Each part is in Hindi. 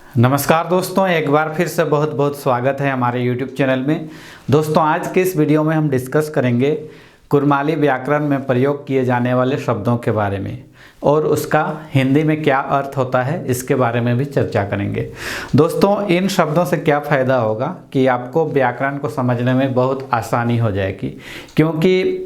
नमस्कार दोस्तों, एक बार फिर से बहुत बहुत स्वागत है हमारे YouTube चैनल में। दोस्तों, आज के इस वीडियो में हम डिस्कस करेंगे कुरमाली व्याकरण में प्रयोग किए जाने वाले शब्दों के बारे में और उसका हिंदी में क्या अर्थ होता है इसके बारे में भी चर्चा करेंगे। दोस्तों, इन शब्दों से क्या फ़ायदा होगा कि आपको व्याकरण को समझने में बहुत आसानी हो जाएगी, क्योंकि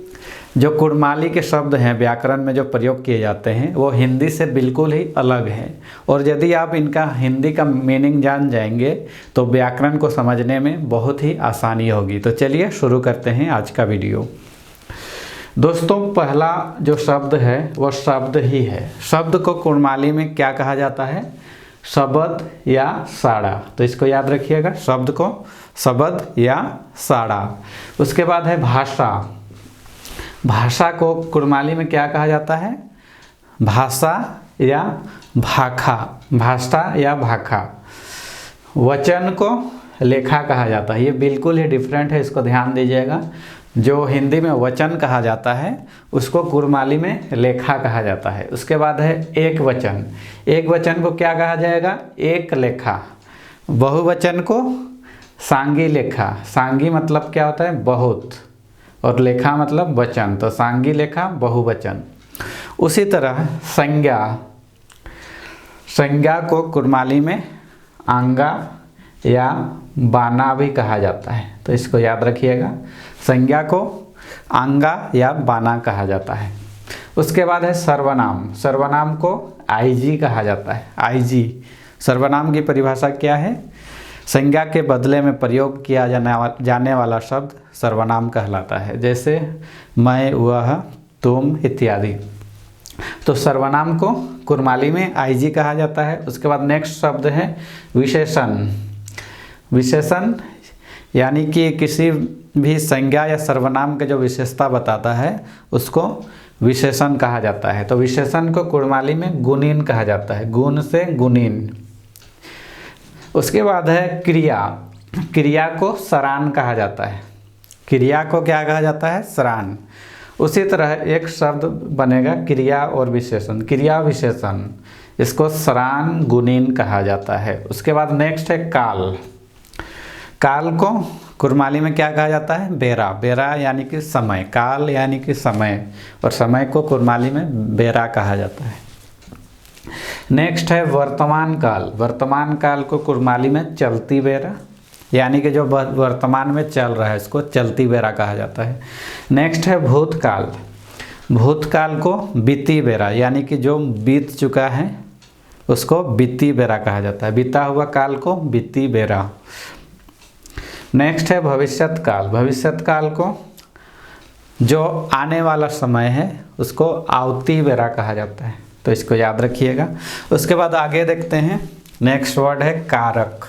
जो कुरमाली के शब्द हैं व्याकरण में जो प्रयोग किए जाते हैं वो हिंदी से बिल्कुल ही अलग हैं। और यदि आप इनका हिंदी का मीनिंग जान जाएंगे तो व्याकरण को समझने में बहुत ही आसानी होगी। तो चलिए शुरू करते हैं आज का वीडियो। दोस्तों, पहला जो शब्द है वो शब्द ही है। शब्द को कुरमाली में क्या कहा जाता है? शब्द या साड़ा। तो इसको याद रखिएगा, शब्द को शब्द या साड़ा। उसके बाद है भाषा। भाषा को कुरमाली में क्या कहा जाता है? भाषा या भाखा। भाषा या भाखा। वचन को लेखा कहा जाता है। ये बिल्कुल ही डिफरेंट है, इसको ध्यान दीजिएगा। जो हिंदी में वचन कहा जाता है उसको कुरमाली में लेखा कहा जाता है। उसके बाद है एक वचन। एक वचन को क्या कहा जाएगा? एक लेखा। बहुवचन को सांगी लेखा। सांगी मतलब क्या होता है? बहुत, और लेखा मतलब वचन, तो सांगी लेखा बहुवचन। उसी तरह संज्ञा। संज्ञा को कुरमाली में आंगा या बाना भी कहा जाता है, तो इसको याद रखिएगा। संज्ञा को आंगा या बाना कहा जाता है। उसके बाद है सर्वनाम। सर्वनाम को आईजी कहा जाता है। आईजी सर्वनाम की परिभाषा क्या है? संज्ञा के बदले में प्रयोग किया जाने वाला शब्द सर्वनाम कहलाता है, जैसे मैं, वह, तुम इत्यादि। तो सर्वनाम को कुरमाली में आईजी कहा जाता है। उसके बाद नेक्स्ट शब्द है विशेषण। विशेषण यानी कि किसी भी संज्ञा या सर्वनाम के जो विशेषता बताता है उसको विशेषण कहा जाता है। तो विशेषण को कुरमाली में गुणीन कहा जाता है, गुण से गुणीन। उसके बाद है क्रिया। क्रिया को सरान कहा जाता है। क्रिया को क्या कहा जाता है? सरान। उसी तरह एक शब्द बनेगा क्रिया और विशेषण, क्रिया विशेषण। इसको सरान गुणीन कहा जाता है। उसके बाद नेक्स्ट है काल। काल को कुरमाली में क्या कहा जाता है? बेरा। बेरा यानी कि समय। काल यानी कि समय, और समय को कुरमाली में बेरा कहा जाता है। नेक्स्ट है वर्तमान काल। वर्तमान काल को कुरमाली में चलती बेरा, यानी कि जो वर्तमान में चल रहा है इसको चलती बेरा कहा जाता है। नेक्स्ट है भूतकाल। भूतकाल को बीती बेरा, यानी कि जो बीत चुका है उसको बीती बेरा कहा जाता है। बीता हुआ काल को बीती बेरा। नेक्स्ट है भविष्यत काल। भविष्यत काल को जो आने वाला समय है उसको आवती बेरा कहा जाता है, तो इसको याद रखिएगा। उसके बाद आगे देखते हैं, नेक्स्ट वर्ड है कारक।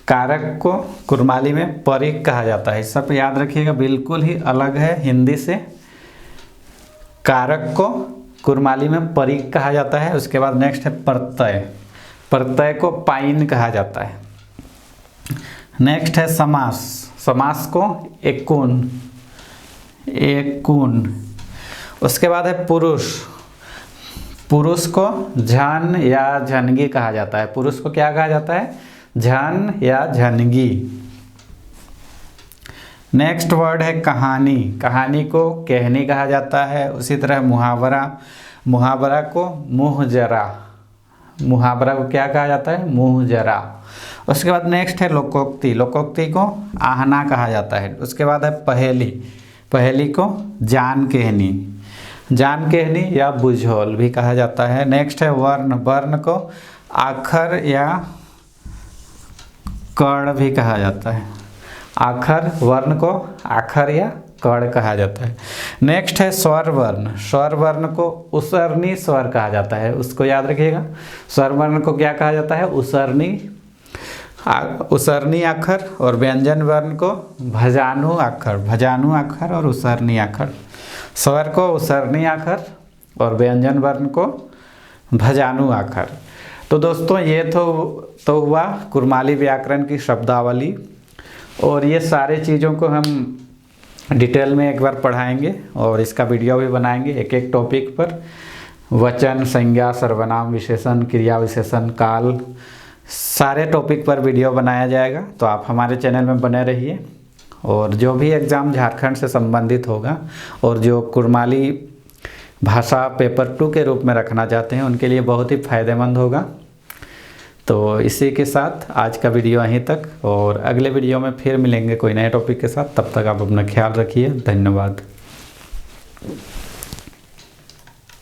कारक को कुरमाली में परिक कहा जाता है। सब याद रखिएगा, बिल्कुल ही अलग है हिंदी से। कारक को कुरमाली में परिक कहा जाता है। उसके बाद नेक्स्ट है प्रत्यय। प्रत्यय को पाइन कहा जाता है। नेक्स्ट है समास। समास को एकुन। एकुन। उसके बाद है पुरुष। पुरुष को झन या झनगी कहा जाता है। पुरुष को क्या कहा जाता है? झन या झनगी। नेक्स्ट वर्ड है कहानी। कहानी को कहनी कहा जाता है। उसी तरह मुहावरा। मुहावरा को मुँह जरा। मुहावरा को क्या कहा जाता है? मुँह जरा। उसके बाद नेक्स्ट है लोकोक्ति। लोकोक्ति को आहना कहा जाता है। उसके बाद है पहेली। पहेली को जान कहनी। जान कहनी या बुझौल भी कहा जाता है। नेक्स्ट है वर्ण। वर्ण को आखर या कर्ण भी कहा जाता है। आखर, वर्ण को आखर या कर्ण कहा जाता है। नेक्स्ट है स्वर वर्ण। स्वर वर्ण को उसरनी स्वर कहा जाता है, उसको याद रखिएगा। स्वर वर्ण को क्या कहा जाता है? उसरनी। उसरनी अक्षर। और व्यंजन वर्ण को भजानु अक्षर। भजानु अक्षर और उसरनी अक्षर। स्वर को उसरनी अक्षर और व्यंजन वर्ण को भजानु अक्षर। तो दोस्तों, ये तो हुआ कुरमाली व्याकरण की शब्दावली, और ये सारे चीज़ों को हम डिटेल में एक बार पढ़ाएंगे और इसका वीडियो भी बनाएंगे एक एक टॉपिक पर। वचन, संज्ञा, सर्वनाम, विशेषण, क्रिया विशेषण, काल, सारे टॉपिक पर वीडियो बनाया जाएगा। तो आप हमारे चैनल में बने रहिए। और जो भी एग्ज़ाम झारखंड से संबंधित होगा और जो कुड़माली भाषा पेपर 2 के रूप में रखना चाहते हैं उनके लिए बहुत ही फ़ायदेमंद होगा। तो इसी के साथ आज का वीडियो यहीं तक, और अगले वीडियो में फिर मिलेंगे कोई नए टॉपिक के साथ। तब तक आप अपना ख्याल रखिए। धन्यवाद।